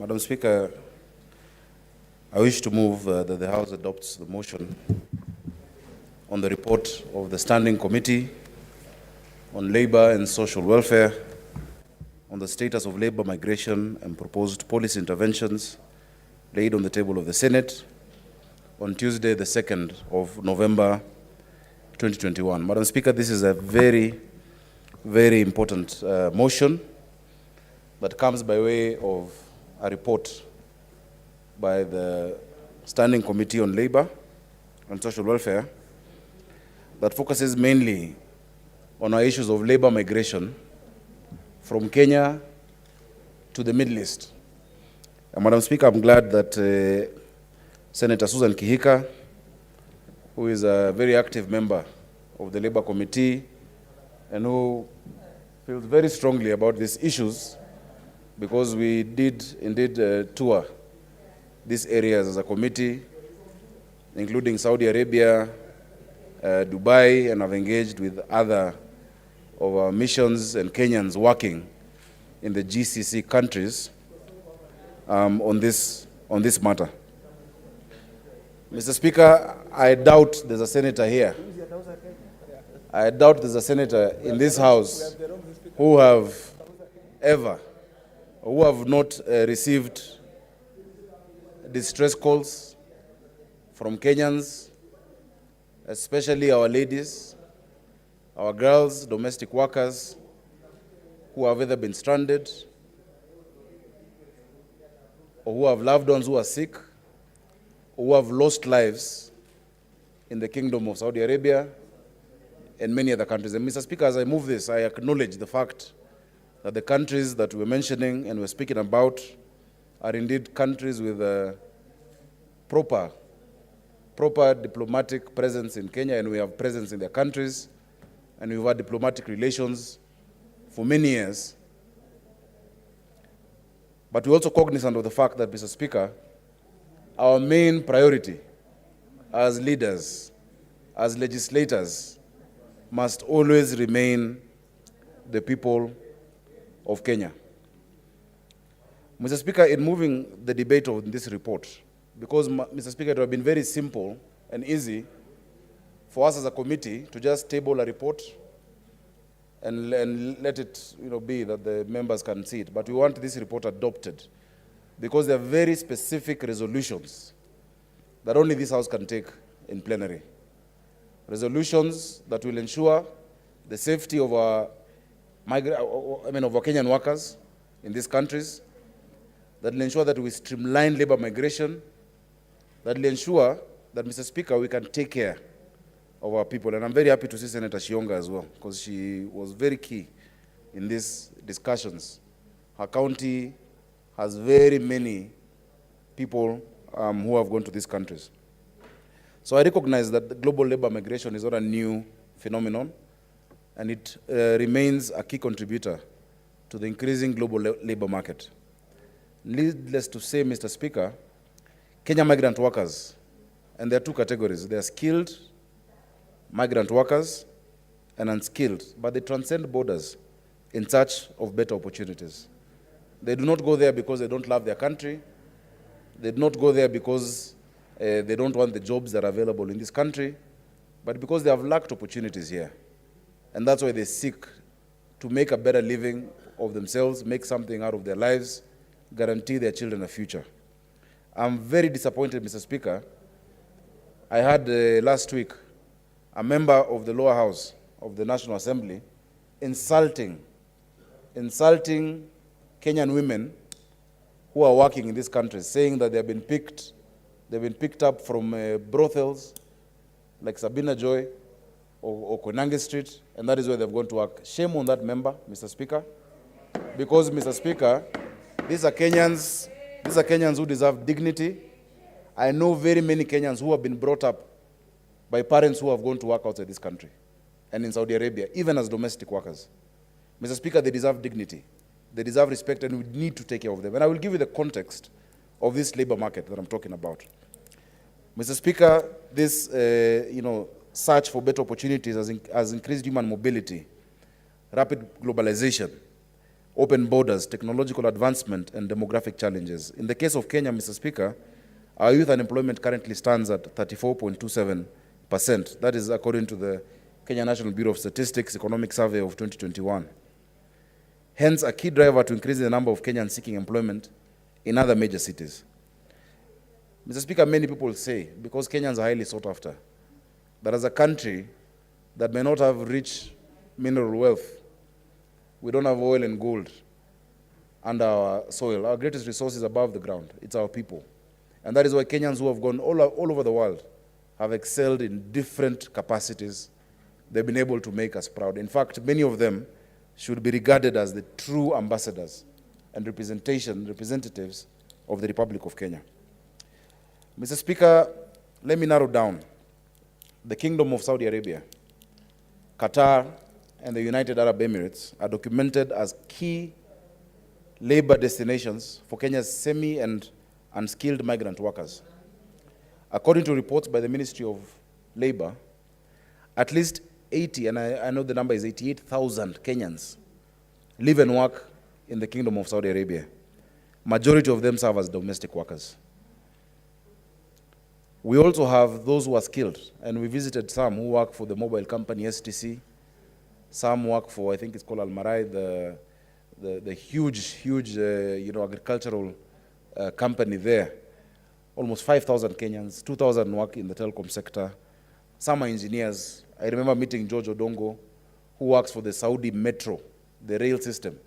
Madam Speaker, I wish to move that the House adopts the motion on the report of the Standing Committee on Labour and Social Welfare on the status of labour migration and proposed policy interventions laid on the table of the Senate on Tuesday, the 2nd of November 2021. Madam Speaker, this is a very, very important motion that comes by way of a report by the Standing Committee on Labour and Social Welfare that focuses mainly on our issues of labour migration from Kenya to the Middle East. And Madam Speaker, I'm glad that Senator Susan Kihika, who is a very active member of the Labour Committee and who feels very strongly about these issues, because we did indeed tour these areas as a committee, including Saudi Arabia, Dubai, and have engaged with other of our missions and Kenyans working in the GCC countries on this matter. Mr. Speaker, I doubt there's a senator here. I doubt there's a senator in this House who have ever, or who have not received distress calls from Kenyans, especially our ladies, our girls, domestic workers, who have either been stranded or who have loved ones who are sick or who have lost lives in the Kingdom of Saudi Arabia and many other countries. And Mr. Speaker, as I move this, I acknowledge the fact that the countries that we're mentioning and we're speaking about are indeed countries with a proper diplomatic presence in Kenya, and we have presence in their countries, and we've had diplomatic relations for many years. But we're also cognizant of the fact that, Mr. Speaker, our main priority as leaders, as legislators, must always remain the people of Kenya. Mr. Speaker, in moving the debate on this report, because, Mr. Speaker, it would have been very simple and easy for us as a committee to just table a report and let it be that the members can see it. But we want this report adopted because there are very specific resolutions that only this House can take in plenary. Resolutions that will ensure the safety of our Kenyan workers in these countries, that will ensure that we streamline labor migration, that will ensure that, Mr. Speaker, we can take care of our people. And I'm very happy to see Senator Shionga as well, because she was very key in these discussions. Her county has very many people who have gone to these countries. So I recognize that the global labor migration is not a new phenomenon, and it remains a key contributor to the increasing global labor market. Needless to say, Mr. Speaker, Kenya migrant workers, and there are two categories. They are skilled migrant workers and unskilled, but they transcend borders in search of better opportunities. They do not go there because they don't love their country. They do not go there because they don't want the jobs that are available in this country, but because they have lacked opportunities here. And that's why they seek to make a better living of themselves, make something out of their lives, guarantee their children a future. I'm very disappointed, Mr. Speaker. I had last week a member of the lower house of the National Assembly insulting Kenyan women who are working in these countries, saying that they've been picked up from brothels like Sabina Joy or Koinange Street, and that is where they've gone to work. Shame on that member, Mr. Speaker, because, Mr. Speaker, these are Kenyans who deserve dignity. I know very many Kenyans who have been brought up by parents who have gone to work outside this country and in Saudi Arabia, even as domestic workers. Mr. Speaker, they deserve dignity. They deserve respect, and we need to take care of them. And I will give you the context of this labor market that I'm talking about. Mr. Speaker, this search for better opportunities has increased human mobility, rapid globalization, open borders, technological advancement, and demographic challenges. In the case of Kenya, Mr. Speaker, our youth unemployment currently stands at 34.27%. That is according to the Kenya National Bureau of Statistics Economic Survey of 2021. Hence, a key driver to increasing the number of Kenyans seeking employment in other major cities. Mr. Speaker, many people say, because Kenyans are highly sought after, that as a country that may not have rich mineral wealth, we don't have oil and gold under our soil. Our greatest resource is above the ground. It's our people. And that is why Kenyans who have gone all over the world have excelled in different capacities. They've been able to make us proud. In fact, many of them should be regarded as the true ambassadors and representatives of the Republic of Kenya. Mr. Speaker, let me narrow down. The Kingdom of Saudi Arabia, Qatar, and the United Arab Emirates are documented as key labor destinations for Kenya's semi- and unskilled migrant workers. According to reports by the Ministry of Labor, at least 80, and I know the number is 88,000 Kenyans live and work in the Kingdom of Saudi Arabia. Majority of them serve as domestic workers. We also have those who are skilled, and we visited some who work for the mobile company STC. Some work for, I think it's called Al Marai, the huge agricultural company there. Almost 5,000 Kenyans, 2,000 work in the telecom sector. Some are engineers. I remember meeting George Odongo, who works for the Saudi Metro, the rail system,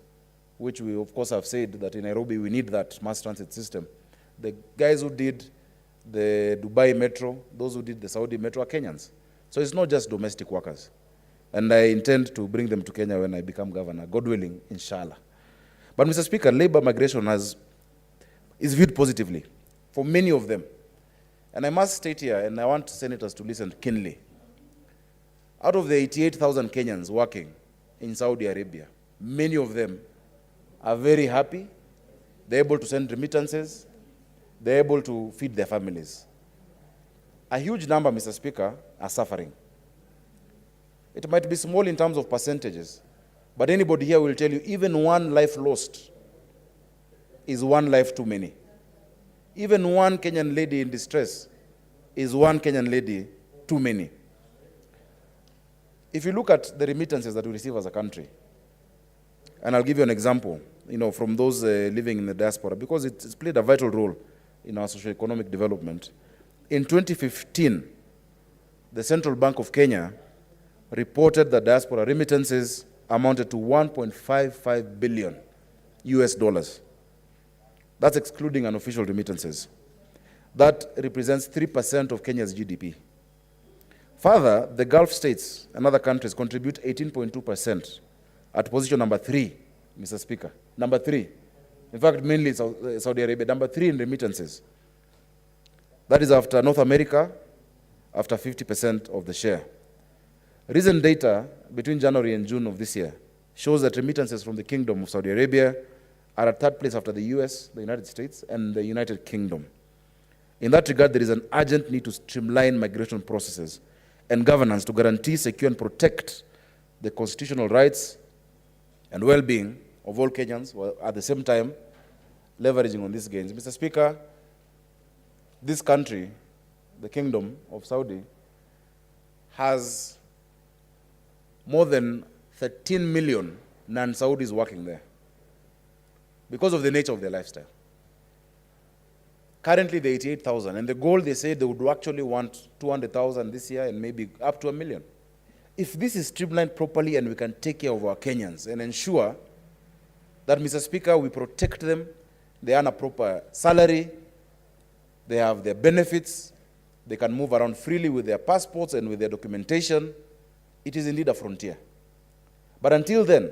which we of course have said that in Nairobi we need that mass transit system. The guys who did the Dubai Metro, those who did the Saudi Metro are Kenyans. So it's not just domestic workers. And I intend to bring them to Kenya when I become governor, God willing, inshallah. But Mr. Speaker, labor migration is viewed positively for many of them. And I must state here, and I want senators to listen keenly, out of the 88,000 Kenyans working in Saudi Arabia, many of them are very happy. They're able to send remittances. They're able to feed their families. A huge number, Mr. Speaker, are suffering. It might be small in terms of percentages, but anybody here will tell you even one life lost is one life too many. Even one Kenyan lady in distress is one Kenyan lady too many. If you look at the remittances that we receive as a country, and I'll give you an example, from those living in the diaspora, because it's played a vital role in our socio-economic development. In 2015, the Central Bank of Kenya reported that diaspora remittances amounted to $1.55 billion US dollars. That's excluding unofficial remittances. That represents 3% of Kenya's GDP. Further, the Gulf states and other countries contribute 18.2% at position number 3, Mr. Speaker. Number 3. In fact, mainly Saudi Arabia. Number 3 in remittances. That is after North America, after 50% of the share. Recent data between January and June of this year shows that remittances from the Kingdom of Saudi Arabia are at third place after the US, the United States, and the United Kingdom. In that regard, there is an urgent need to streamline migration processes and governance to guarantee, secure, and protect the constitutional rights and well-being of all Kenyans, while at the same time leveraging on these gains. Mr. Speaker, this country, the Kingdom of Saudi, has more than 13 million non-Saudis working there because of the nature of their lifestyle. Currently, they're 88,000, and the goal, they say they would actually want 200,000 this year and maybe up to 1 million. If this is streamlined properly and we can take care of our Kenyans and ensure that, Mr. Speaker, we protect them, they earn a proper salary, they have their benefits, they can move around freely with their passports and with their documentation, it is indeed a frontier. But until then,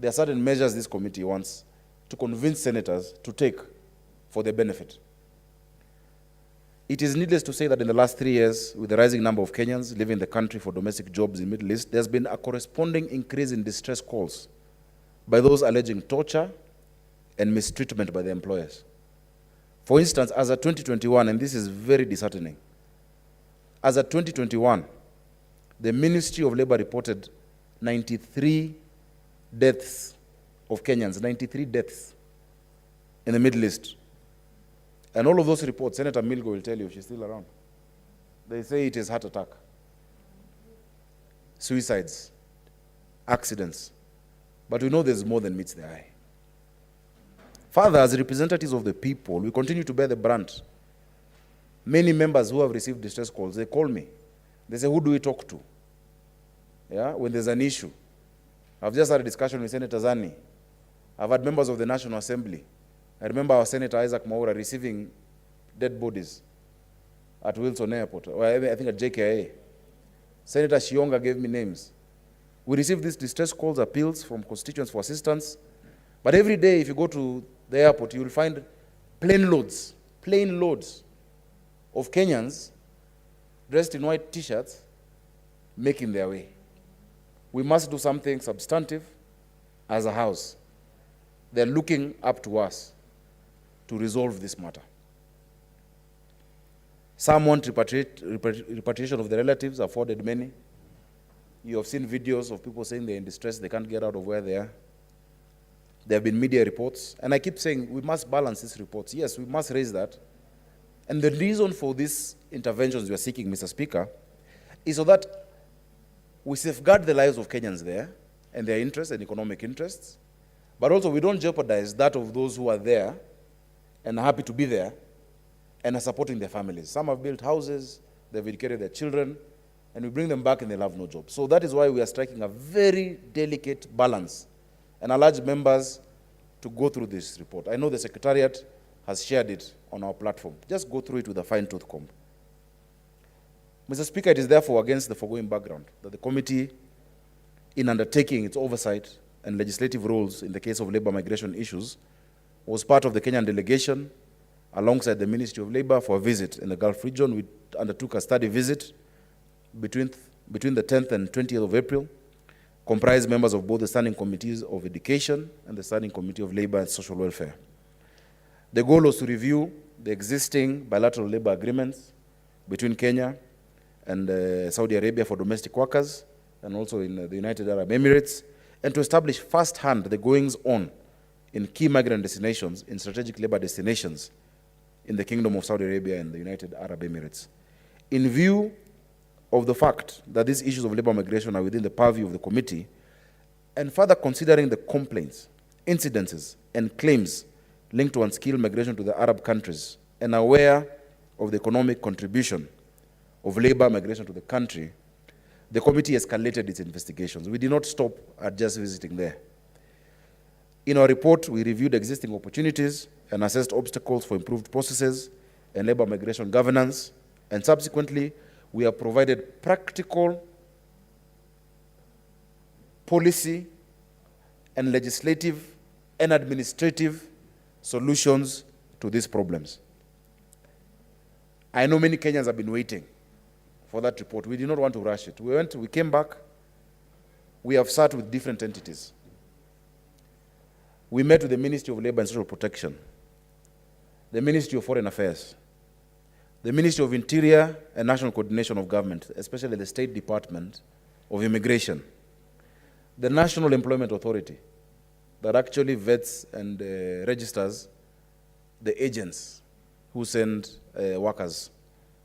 there are certain measures this committee wants to convince senators to take for their benefit. It is needless to say that in the last 3 years, with the rising number of Kenyans leaving the country for domestic jobs in the Middle East, there's been a corresponding increase in distress calls by those alleging torture and mistreatment by their employers. For instance, as of 2021, and this is very disheartening, as of 2021, the Ministry of Labor reported 93 deaths of Kenyans, 93 deaths in the Middle East. And all of those reports, Senator Milgo will tell you, she's still around. They say it is heart attack, suicides, accidents. But we know there's more than meets the eye. Further, as representatives of the people, we continue to bear the brunt. Many members who have received distress calls, they call me. They say, who do we talk to? Yeah, when there's an issue. I've just had a discussion with Senator Zani. I've had members of the National Assembly. I remember our Senator Isaac Mwaura receiving dead bodies at Wilson Airport, or I think at JKIA. Senator Shionga gave me names. We receive these distress calls, appeals from constituents for assistance. But every day, if you go to the airport, you will find plane loads of Kenyans dressed in white t-shirts making their way. We must do something substantive as a house. They're looking up to us to resolve this matter. Some want repatriation of the relatives, afforded many. You have seen videos of people saying they're in distress, they can't get out of where they are. There have been media reports, and I keep saying we must balance these reports. Yes, we must raise that. And the reason for these interventions we are seeking, Mr. Speaker, is so that we safeguard the lives of Kenyans there and their interests and economic interests, but also we don't jeopardize that of those who are there and are happy to be there and are supporting their families. Some have built houses, they've educated their children, and we bring them back and they'll have no job. So that is why we are striking a very delicate balance. And I'll urge members to go through this report. I know the Secretariat has shared it on our platform. Just go through it with a fine-tooth comb. Mr. Speaker, it is therefore against the foregoing background that the committee, in undertaking its oversight and legislative roles in the case of labor migration issues, was part of the Kenyan delegation alongside the Ministry of Labor for a visit in the Gulf region. We undertook a study visit between the 10th and 20th of April, comprised members of both the Standing Committees of Education and the Standing Committee of Labor and Social Welfare. The goal was to review the existing bilateral labor agreements between Kenya and Saudi Arabia for domestic workers, and also in the United Arab Emirates, and to establish first-hand the goings-on in key migrant destinations, in strategic labor destinations in the Kingdom of Saudi Arabia and the United Arab Emirates. In view of the fact that these issues of labor migration are within the purview of the committee, and further considering the complaints, incidences, and claims linked to unskilled migration to the Arab countries, and aware of the economic contribution of labor migration to the country, the committee escalated its investigations. We did not stop at just visiting there. In our report, we reviewed existing opportunities and assessed obstacles for improved processes and labor migration governance, and subsequently, we have provided practical policy and legislative and administrative solutions to these problems. I know many Kenyans have been waiting for that report. We did not want to rush it. We came back. We have sat with different entities. We met with the Ministry of Labor and Social Protection, the Ministry of Foreign Affairs, the Ministry of Interior and National Coordination of Government, especially the State Department of Immigration, the National Employment Authority that actually vets and registers the agents who send workers,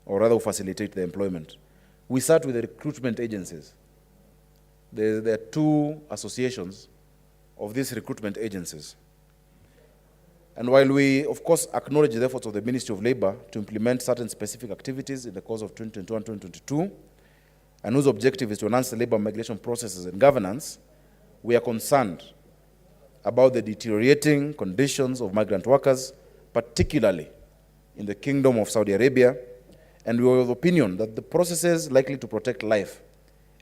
or rather who facilitate the employment. We sat with the recruitment agencies. There are two associations of these recruitment agencies. And while we, of course, acknowledge the efforts of the Ministry of Labor to implement certain specific activities in the course of 2021-2022, and whose objective is to enhance the labor migration processes and governance, we are concerned about the deteriorating conditions of migrant workers, particularly in the Kingdom of Saudi Arabia, and we are of the opinion that the processes likely to protect life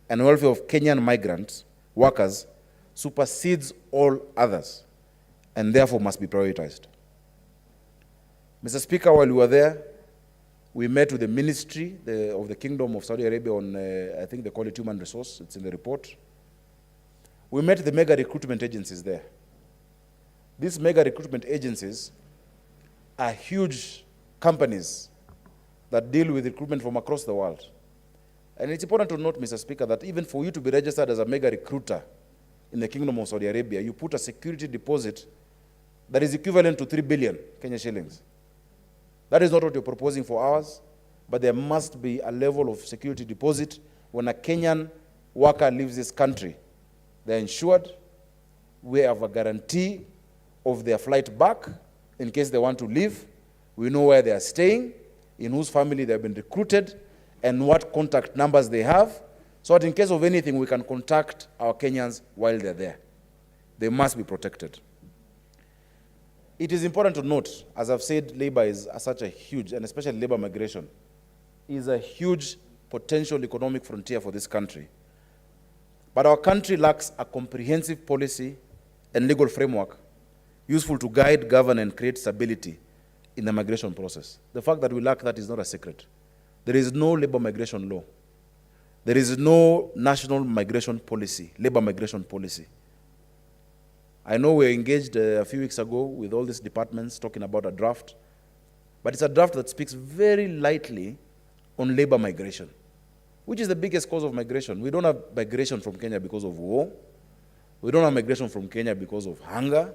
and welfare of Kenyan migrant workers supersedes all others, and therefore must be prioritized. Mr. Speaker, while we were there, we met with the Ministry of the Kingdom of Saudi Arabia on, I think they call it human resource, it's in the report. We met the mega recruitment agencies there. These mega recruitment agencies are huge companies that deal with recruitment from across the world. And it's important to note, Mr. Speaker, that even for you to be registered as a mega recruiter in the Kingdom of Saudi Arabia, you put a security deposit that is equivalent to 3 billion Kenya shillings. That is not what you're proposing for ours, but there must be a level of security deposit. When a Kenyan worker leaves this country, they're insured. We have a guarantee of their flight back in case they want to leave. We know where they are staying, in whose family they have been recruited, and what contact numbers they have, so that in case of anything, we can contact our Kenyans while they're there. They must be protected. It is important to note, as I've said, labor is such a huge, and especially labor migration, is a huge potential economic frontier for this country. But our country lacks a comprehensive policy and legal framework useful to guide, govern, and create stability in the migration process. The fact that we lack that is not a secret. There is no labor migration law. There is no national migration policy, labor migration policy. I know we were engaged a few weeks ago with all these departments talking about a draft, but it's a draft that speaks very lightly on labor migration, which is the biggest cause of migration. We don't have migration from Kenya because of war. We don't have migration from Kenya because of hunger.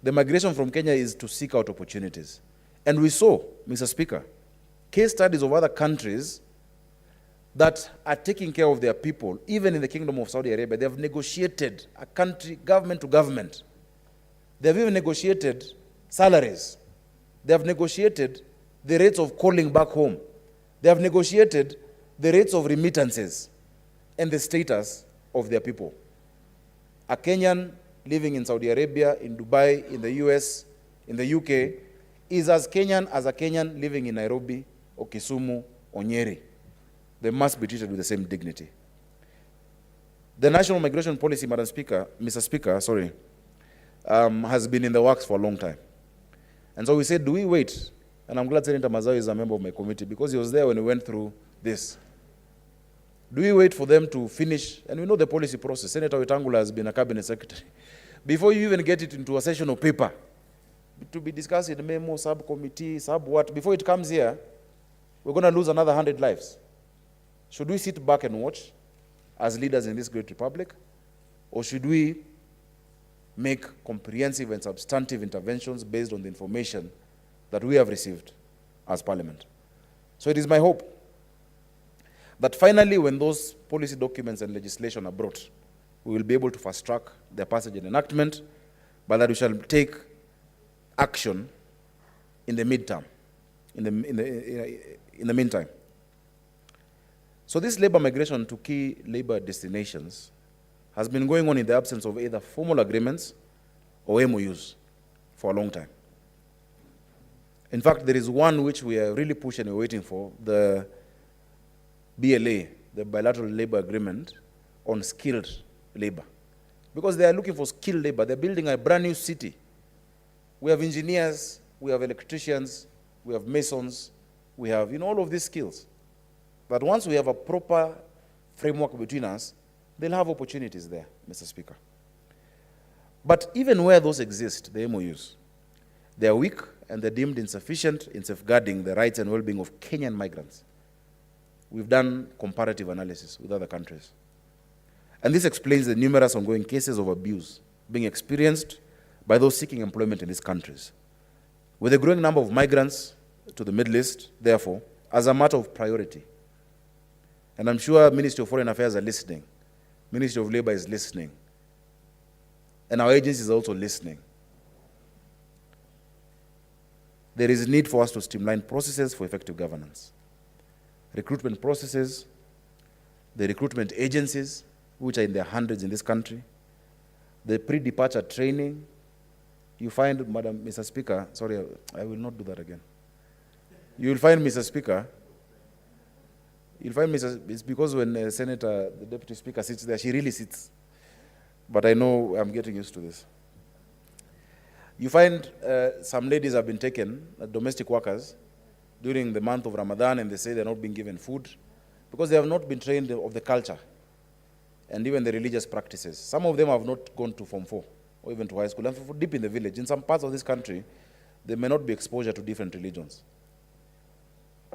The migration from Kenya is to seek out opportunities. And we saw, Mr. Speaker, case studies of other countries that are taking care of their people, even in the Kingdom of Saudi Arabia. They have negotiated a country, government to government. They have even negotiated salaries. They have negotiated the rates of calling back home. They have negotiated the rates of remittances and the status of their people. A Kenyan living in Saudi Arabia, in Dubai, in the US, in the UK, is as Kenyan as a Kenyan living in Nairobi or Kisumu or Nyeri. They must be treated with the same dignity. The national migration policy, Mr. Speaker, has been in the works for a long time. And so we said, do we wait? And I'm glad Senator Mazawi is a member of my committee because he was there when we went through this. Do we wait for them to finish? And we know the policy process. Senator Wetangula has been a cabinet secretary. Before you even get it into a session of paper, to be discussed in a memo, subcommittee, what, before it comes here, we're going to lose another 100 lives. Should we sit back and watch as leaders in this great republic? Or should we make comprehensive and substantive interventions based on the information that we have received as Parliament? So it is my hope that finally, when those policy documents and legislation are brought, we will be able to fast-track their passage and enactment, but that we shall take action in the midterm, in the meantime. So this labor migration to key labor destinations has been going on in the absence of either formal agreements or MOUs for a long time. In fact, there is one which we are really pushing and waiting for, the BLA, the Bilateral Labor Agreement on skilled labor. Because they are looking for skilled labor. They're building a brand new city. We have engineers, we have electricians, we have masons, we have all of these skills. But once we have a proper framework between us, they'll have opportunities there, Mr. Speaker. But even where those exist, the MOUs, they are weak and they're deemed insufficient in safeguarding the rights and well-being of Kenyan migrants. We've done comparative analysis with other countries. And this explains the numerous ongoing cases of abuse being experienced by those seeking employment in these countries. With a growing number of migrants to the Middle East, therefore, as a matter of priority, and I'm sure Ministry of Foreign Affairs are listening, Ministry of Labor is listening, and our agencies is also listening. There is need for us to streamline processes for effective governance. Recruitment processes, the recruitment agencies, which are in their hundreds in this country, the pre-departure training. You find, Mr. Speaker, sorry, I will not do that again. You will find, Mr. Speaker, it's because when the Deputy Speaker sits there, she really sits. But I know I'm getting used to this. You find some ladies have been taken, domestic workers, during the month of Ramadan, and they say they're not being given food because they have not been trained of the culture and even the religious practices. Some of them have not gone to Form 4 or even to high school. And for deep in the village, in some parts of this country, there may not be exposure to different religions.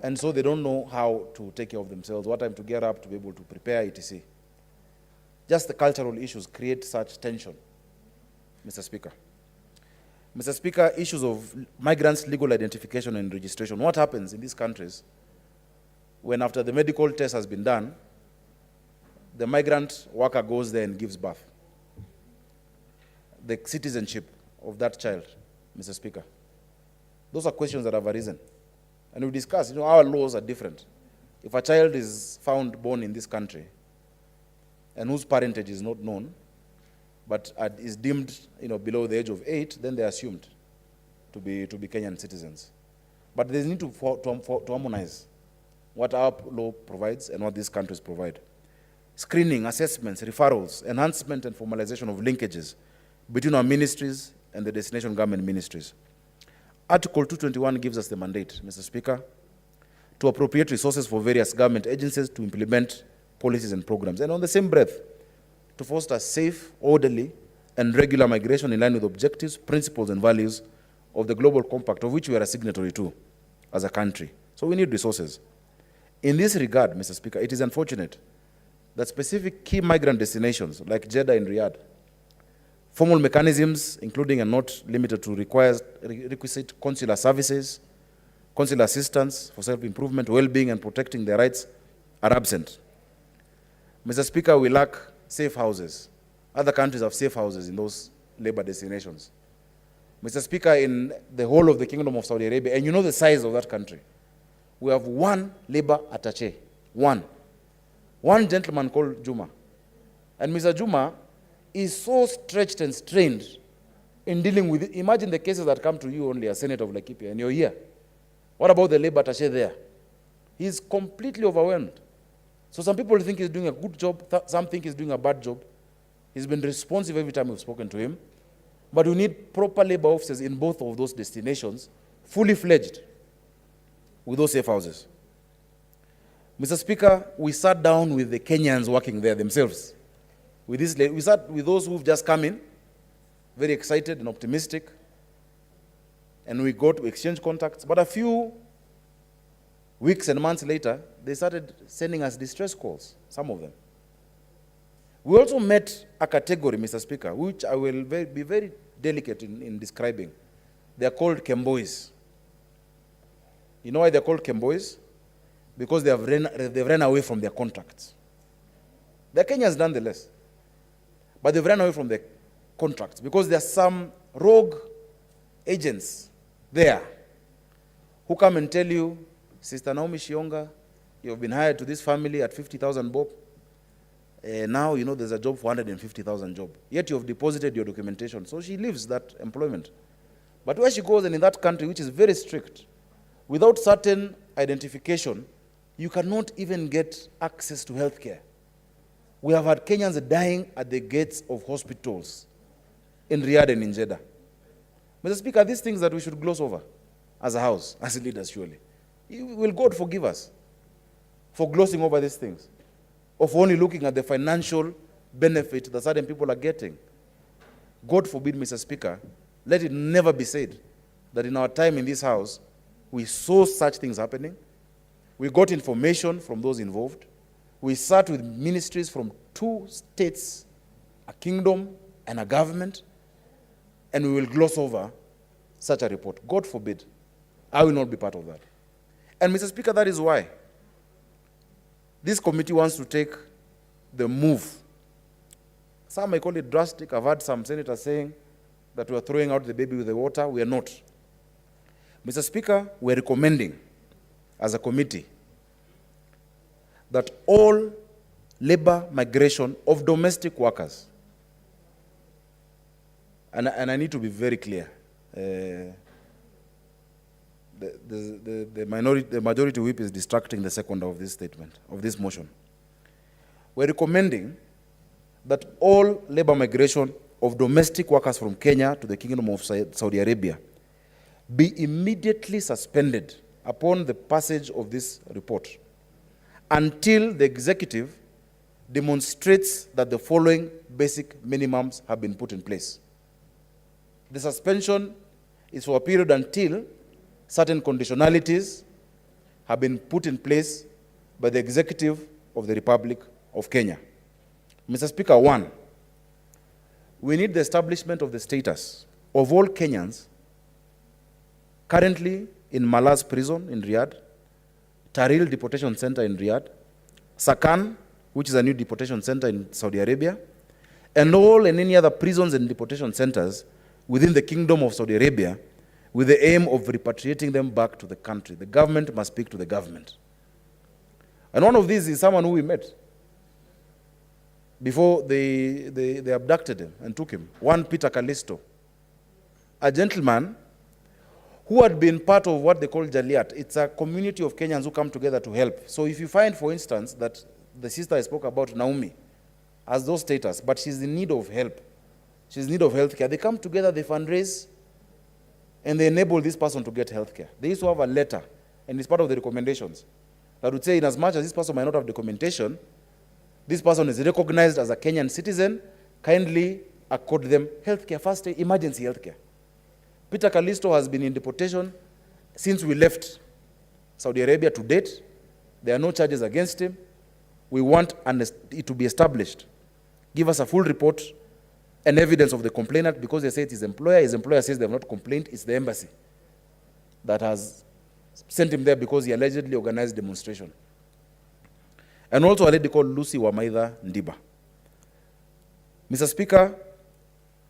And so they don't know how to take care of themselves, what time to get up to be able to prepare, etc. just the cultural issues create such tension, Mr. Speaker. Mr. Speaker, issues of migrants' legal identification and registration. What happens in these countries when after the medical test has been done, the migrant worker goes there and gives birth? The citizenship of that child, Mr. Speaker. Those are questions that have arisen. And we discussed, our laws are different. If a child is found born in this country and whose parentage is not known, but is deemed below the age of 8, then they're assumed to be Kenyan citizens. But they need to harmonize what our law provides and what these countries provide. Screening, assessments, referrals, enhancement and formalization of linkages between our ministries and the destination government ministries. Article 221 gives us the mandate, Mr. Speaker, to appropriate resources for various government agencies to implement policies and programs. And on the same breath, to foster safe, orderly, and regular migration in line with objectives, principles, and values of the Global Compact, of which we are a signatory to as a country. So we need resources. In this regard, Mr. Speaker, it is unfortunate that specific key migrant destinations like Jeddah and Riyadh, formal mechanisms, including and not limited to requisite consular services, consular assistance for self-improvement, well-being, and protecting their rights are absent. Mr. Speaker, we lack safe houses. Other countries have safe houses in those labor destinations. Mr. Speaker, in the whole of the Kingdom of Saudi Arabia, and you know the size of that country, we have one labor attaché, one gentleman called Juma. And Mr. Juma is so stretched and strained in dealing with it. Imagine the cases that come to you only as Senator of Laikipia, and you're here. What about the labor attaché there? He's completely overwhelmed. So some people think he's doing a good job, some think he's doing a bad job. He's been responsive every time we've spoken to him. But we need proper labor officers in both of those destinations, fully fledged, with those safe houses. Mr. Speaker, we sat down with the Kenyans working there themselves. We sat with those who've just come in, very excited and optimistic, and we got to exchange contacts. But a few weeks and months later, they started sending us distress calls, some of them. We also met a category, Mr. Speaker, which I will be very delicate in describing. They are called Kemboys. You know why they're called Kemboys? Because they've ran away from their contracts. They're Kenyans nonetheless, but they've ran away from their contracts because there are some rogue agents there who come and tell you, Sister Naomi Shionga, you've been hired to this family at 50,000 bob. Now, there's a job for 150,000 job. Yet you've deposited your documentation. So she leaves that employment. But where she goes, and in that country, which is very strict, without certain identification, you cannot even get access to health care. We have had Kenyans dying at the gates of hospitals in Riyadh and in Jeddah. Mr. Speaker, these things that we should gloss over as a house, as leaders, surely. Will God forgive us for glossing over these things? Of only looking at the financial benefit that certain people are getting. God forbid, Mr. Speaker, let it never be said that in our time in this house, we saw such things happening. We got information from those involved. We sat with ministries from 2 states, a kingdom and a government, and we will gloss over such a report. God forbid, I will not be part of that. And Mr. Speaker, that is why this committee wants to take the move. Some may call it drastic. I've heard some senators saying that we are throwing out the baby with the water. We are not. Mr. Speaker, we are recommending as a committee that all labor migration of domestic workers, and I need to be very clear, the majority whip is distracting the seconder of this statement, of this motion. We're recommending that all labor migration of domestic workers from Kenya to the Kingdom of Saudi Arabia be immediately suspended upon the passage of this report until the executive demonstrates that the following basic minimums have been put in place. The suspension is for a period until certain conditionalities have been put in place by the executive of the Republic of Kenya. Mr. Speaker, one, we need the establishment of the status of all Kenyans currently in Malaz prison in Riyadh, Tahrir deportation center in Riyadh, Sakan, which is a new deportation center in Saudi Arabia, and all and any other prisons and deportation centers within the Kingdom of Saudi Arabia with the aim of repatriating them back to the country. The government must speak to the government. And one of these is someone who we met before they abducted him and took him. One Peter Callisto, a gentleman who had been part of what they call Jaliat. It's a community of Kenyans who come together to help. So if you find, for instance, that the sister I spoke about, Naomi, has those status, but she's in need of help. She's in need of health care. They come together, they fundraise, and they enable this person to get health care. They used to have a letter, and it's part of the recommendations, that would say, in as much as this person might not have documentation, this person is recognized as a Kenyan citizen, kindly accord them health care, first emergency health care. Peter Callisto has been in deportation since we left Saudi Arabia to date. There are no charges against him. We want it to be established. Give us a full report and evidence of the complainant, because they say it's his employer. His employer says they have not complained. It's the embassy that has sent him there because he allegedly organized demonstration. And also a lady called Lucy Wamaitha Ndiba. Mr. Speaker,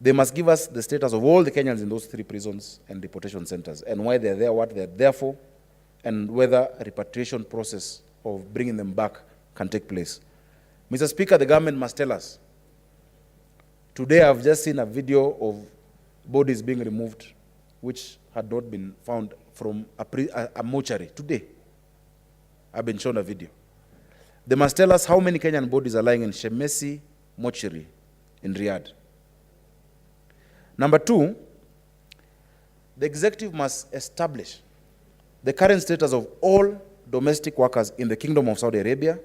they must give us the status of all the Kenyans in those 3 prisons and deportation centers, and why they're there, what they're there for, and whether a repatriation process of bringing them back can take place. Mr. Speaker, the government must tell us. Today I've just seen a video of bodies being removed which had not been found from a mortuary. Today, I've been shown a video. They must tell us how many Kenyan bodies are lying in Shemesi mortuary in Riyadh. Number 2, the executive must establish the current status of all domestic workers in the Kingdom of Saudi Arabia,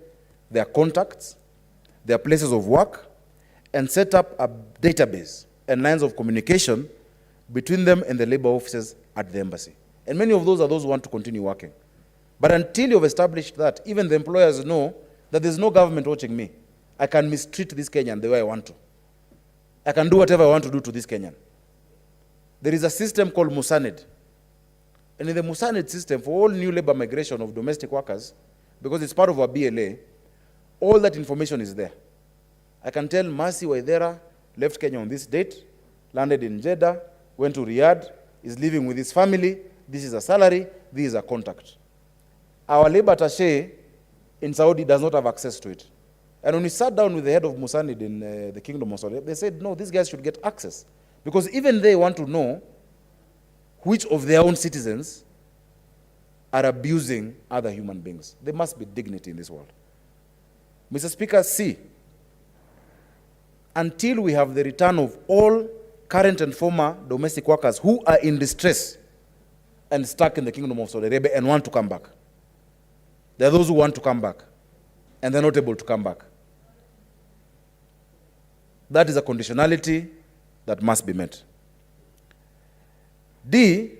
their contacts, their places of work, and set up a database and lines of communication between them and the labor officers at the embassy. And many of those are those who want to continue working. But until you've established that, even the employers know that there's no government watching me. I can mistreat this Kenyan the way I want to. I can do whatever I want to do to this Kenyan. There is a system called Musanid. And in the Musanid system, for all new labor migration of domestic workers, because it's part of our BLA, all that information is there. I can tell Mercy Waithera left Kenya on this date, landed in Jeddah, went to Riyadh, is living with his family, this is a salary, this is a contact. Our labor attaché in Saudi does not have access to it. And when we sat down with the head of Musanid in the Kingdom of Saudi, they said, no, these guys should get access. Because even they want to know which of their own citizens are abusing other human beings. There must be dignity in this world. Mr. Speaker, C, until we have the return of all current and former domestic workers who are in distress and stuck in the Kingdom of Saudi Arabia and want to come back. There are those who want to come back and they're not able to come back. That is a conditionality that must be met. D,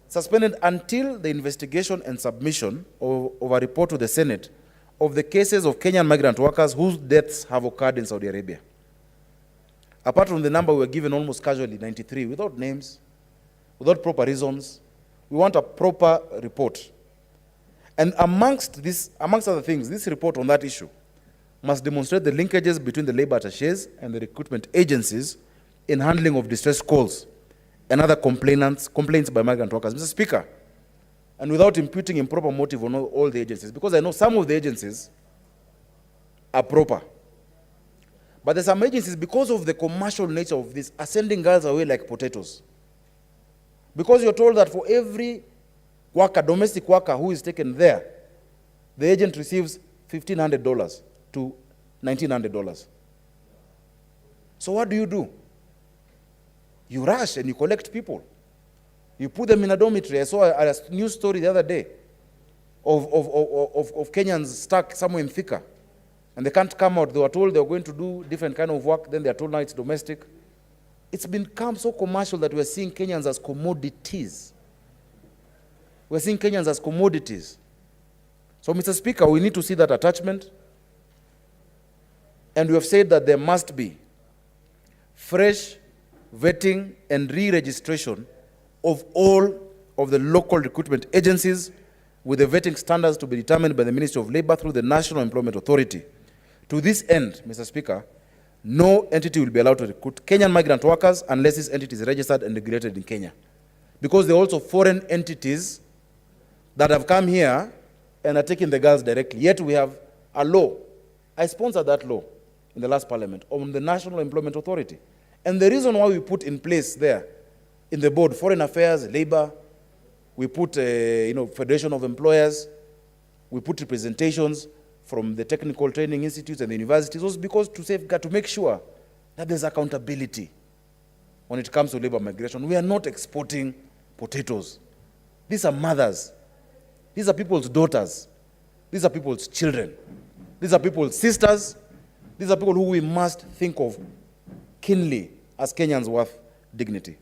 suspended until the investigation and submission of a report to the Senate of the cases of Kenyan migrant workers whose deaths have occurred in Saudi Arabia. Apart from the number we were given almost casually, 93, without names, without proper reasons, we want a proper report. And amongst other things, this report on that issue must demonstrate the linkages between the labor attachés and the recruitment agencies in handling of distress calls and other complaints by migrant workers. Mr. Speaker, and without imputing improper motive on all the agencies, because I know some of the agencies are proper. But there's some agencies, because of the commercial nature of this, are sending girls away like potatoes. Because you're told that for every worker, domestic worker who is taken there, the agent receives $1,500 to $1,900. So what do? You rush and you collect people. You put them in a dormitory. I saw a news story the other day of Kenyans stuck somewhere in Thika. And they can't come out. They were told they were going to do different kind of work. Then they are told now it's domestic. It's become so commercial that we're seeing Kenyans as commodities. We're seeing Kenyans as commodities. So, Mr. Speaker, we need to see that attachment. And we have said that there must be fresh vetting and re-registration of all of the local recruitment agencies with the vetting standards to be determined by the Ministry of Labor through the National Employment Authority. To this end, Mr. Speaker, no entity will be allowed to recruit Kenyan migrant workers unless this entity is registered and regulated in Kenya. Because there are also foreign entities that have come here and are taking the girls directly. Yet we have a law. I sponsored that law in the last parliament on the National Employment Authority. And the reason why we put in place there, in the board, Foreign Affairs, Labor, we put, Federation of Employers, we put representations from the technical training institutes and the universities, was because to safeguard, to make sure that there's accountability when it comes to labor migration. We are not exporting potatoes. These are mothers. These are people's daughters. These are people's children. These are people's sisters. These are people who we must think of keenly as Kenyans worth dignity.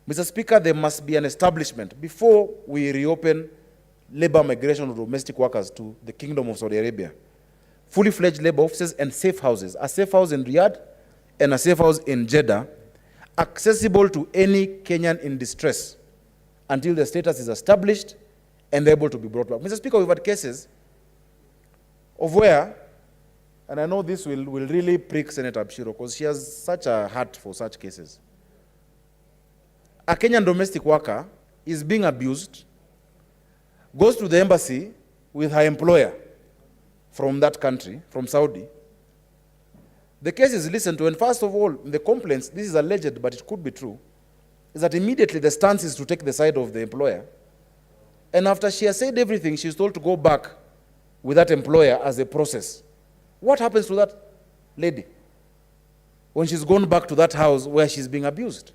Mr. Speaker, there must be an establishment before we reopen labor migration of domestic workers to the Kingdom of Saudi Arabia. Fully fledged labor offices and safe houses. A safe house in Riyadh and a safe house in Jeddah, accessible to any Kenyan in distress until the status is established and able to be brought back. Mr. Speaker, we've had cases of where, and I know this will really prick Senator Abshiro because she has such a heart for such cases. A Kenyan domestic worker is being abused, goes to the embassy with her employer from that country, from Saudi. The case is listened to, and first of all, the complaints, this is alleged, but it could be true, is that immediately the stance is to take the side of the employer. And after she has said everything, she's told to go back with that employer as a process. What happens to that lady when she's gone back to that house where she's being abused?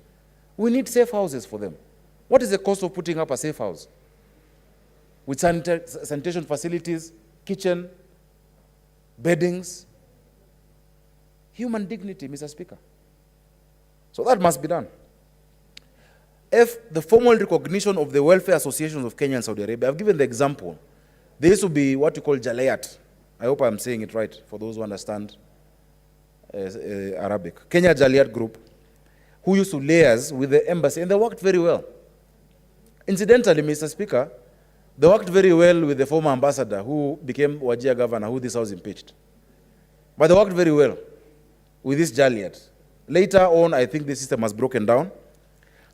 We need safe houses for them. What is the cost of putting up a safe house? With sanitation facilities, kitchen, beddings, human dignity, Mr. Speaker. So that must be done. If the formal recognition of the welfare associations of Kenya and Saudi Arabia, I've given the example. There used to be what you call Jalayat. I hope I'm saying it right for those who understand Arabic. Kenya Jalayat Group, who used to liaise with the embassy, and they worked very well. Incidentally, Mr. Speaker, they worked very well with the former ambassador who became Wajir governor, who this house impeached. But they worked very well with this Jalayat. Later on, I think the system has broken down.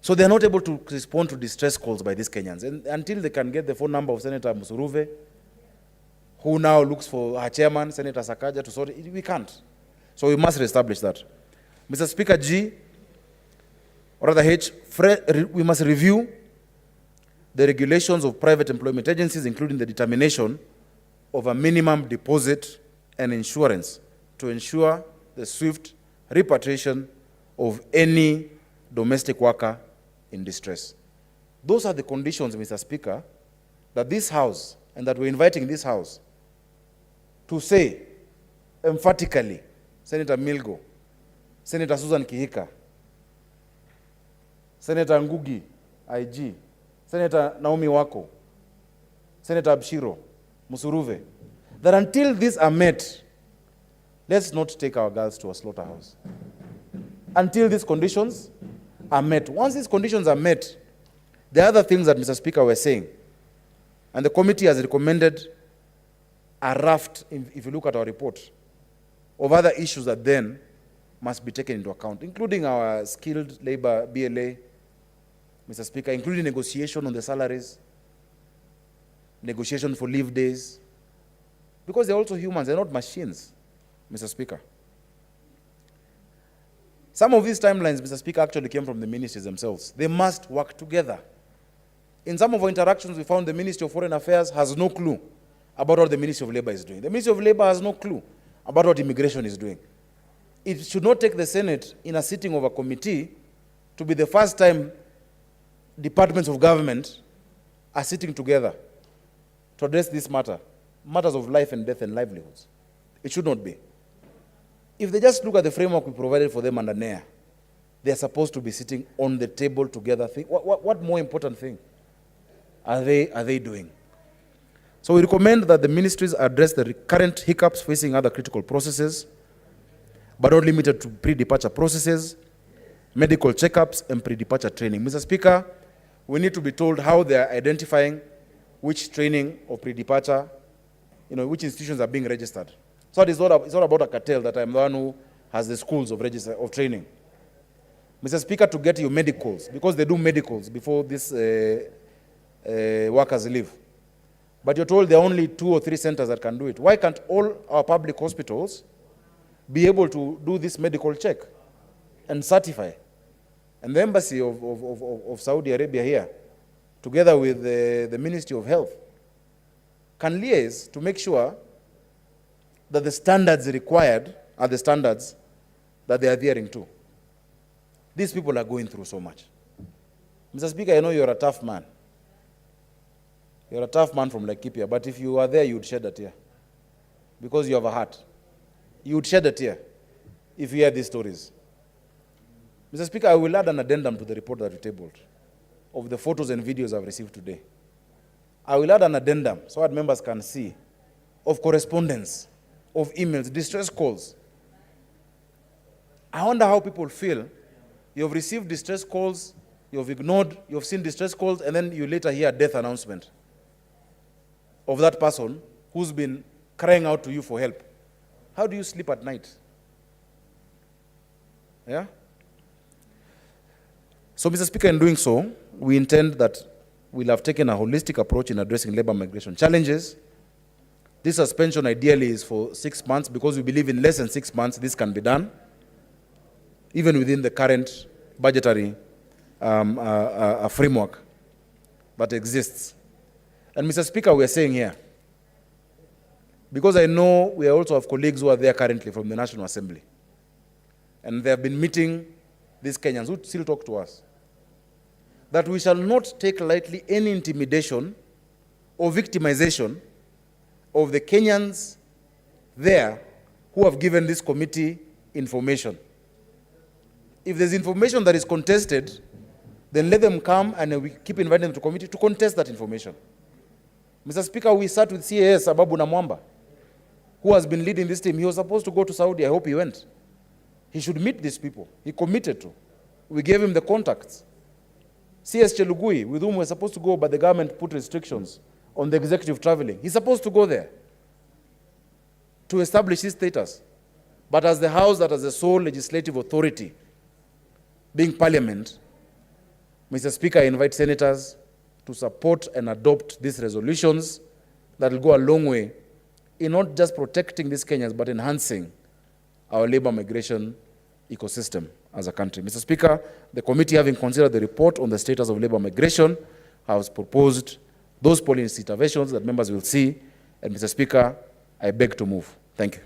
So they're not able to respond to distress calls by these Kenyans. And until they can get the phone number of Senator Musuruve, who now looks for her chairman, Senator Sakaja, to sort it, we can't. So we must reestablish that. Mr. Speaker, G, or rather H, we must review the regulations of private employment agencies, including the determination of a minimum deposit and insurance to ensure the swift repatriation of any domestic worker in distress. Those are the conditions, Mr. Speaker, that this House, and that we're inviting this House to say emphatically, Senator Milgo, Senator Susan Kihika, Senator Ngugi, IG, Senator Naomi Wako, Senator Abshiro, Musuruve, that until these are met, let's not take our girls to a slaughterhouse. Until these conditions are met. Once these conditions are met, the other things that Mr. Speaker were saying, and the committee has recommended a raft, if you look at our report, of other issues that then must be taken into account, including our skilled labor, BLA, Mr. Speaker, including negotiation on the salaries, negotiation for leave days, because they're also humans, they're not machines, Mr. Speaker. Some of these timelines, Mr. Speaker, actually came from the ministries themselves. They must work together. In some of our interactions, we found the Ministry of Foreign Affairs has no clue about what the Ministry of Labor is doing. The Ministry of Labor has no clue about what immigration is doing. It should not take the Senate in a sitting of a committee to be the first time departments of government are sitting together to address this matter, matters of life and death and livelihoods. It should not be. If they just look at the framework we provided for them under NEA, they are supposed to be sitting on the table together. What more important thing are they doing? So we recommend that the ministries address the current hiccups facing other critical processes but not limited to pre-departure processes, medical checkups, and pre-departure training. Mr. Speaker, we need to be told how they are identifying which training or pre-departure, which institutions are being registered. So it's not about a cartel that I'm the one who has the schools of training. Mr. Speaker, to get your medicals, because they do medicals before these workers leave. But you're told there are only 2 or 3 centers that can do it. Why can't all our public hospitals be able to do this medical check and certify? And the embassy of Saudi Arabia here, together with the Ministry of Health, can liaise to make sure that the standards required are the standards that they are adhering to. These people are going through so much. Mr. Speaker, I know you're a tough man. You're a tough man from Laikipia, but if you were there, you would shed a tear. Because you have a heart. You would shed a tear if you hear these stories. Mr. Speaker, I will add an addendum to the report that we tabled of the photos and videos I've received today. I will add an addendum so that members can see of correspondence, of emails, distress calls. I wonder how people feel. You've received distress calls, you've ignored, you've seen distress calls, and then you later hear a death announcement of that person who's been crying out to you for help. How do you sleep at night? Yeah? So, Mr. Speaker, in doing so, we intend that we'll have taken a holistic approach in addressing labor migration challenges. This suspension ideally is for 6 months because we believe in less than 6 months this can be done, even within the current budgetary framework that exists. And Mr. Speaker, we are saying here, because I know we also have colleagues who are there currently from the National Assembly, and they have been meeting these Kenyans who still talk to us, that we shall not take lightly any intimidation or victimization of the Kenyans there who have given this committee information. If there's information that is contested, then let them come and we keep inviting them to committee to contest that information. Mr. Speaker, we sat with CAS Ababu Namwamba, who has been leading this team. He was supposed to go to Saudi. I hope he went. He should meet these people. He committed to. We gave him the contacts. CS Chelugui, with whom we're supposed to go, but the government put restrictions on the executive traveling. He's supposed to go there to establish his status. But as the House that has the sole legislative authority, being Parliament, Mr. Speaker, I invite senators to support and adopt these resolutions that will go a long way in not just protecting these Kenyans, but enhancing our labor migration ecosystem as a country. Mr. Speaker, the committee, having considered the report on the status of labor migration, has proposed those policy interventions that members will see. And Mr. Speaker, I beg to move. Thank you.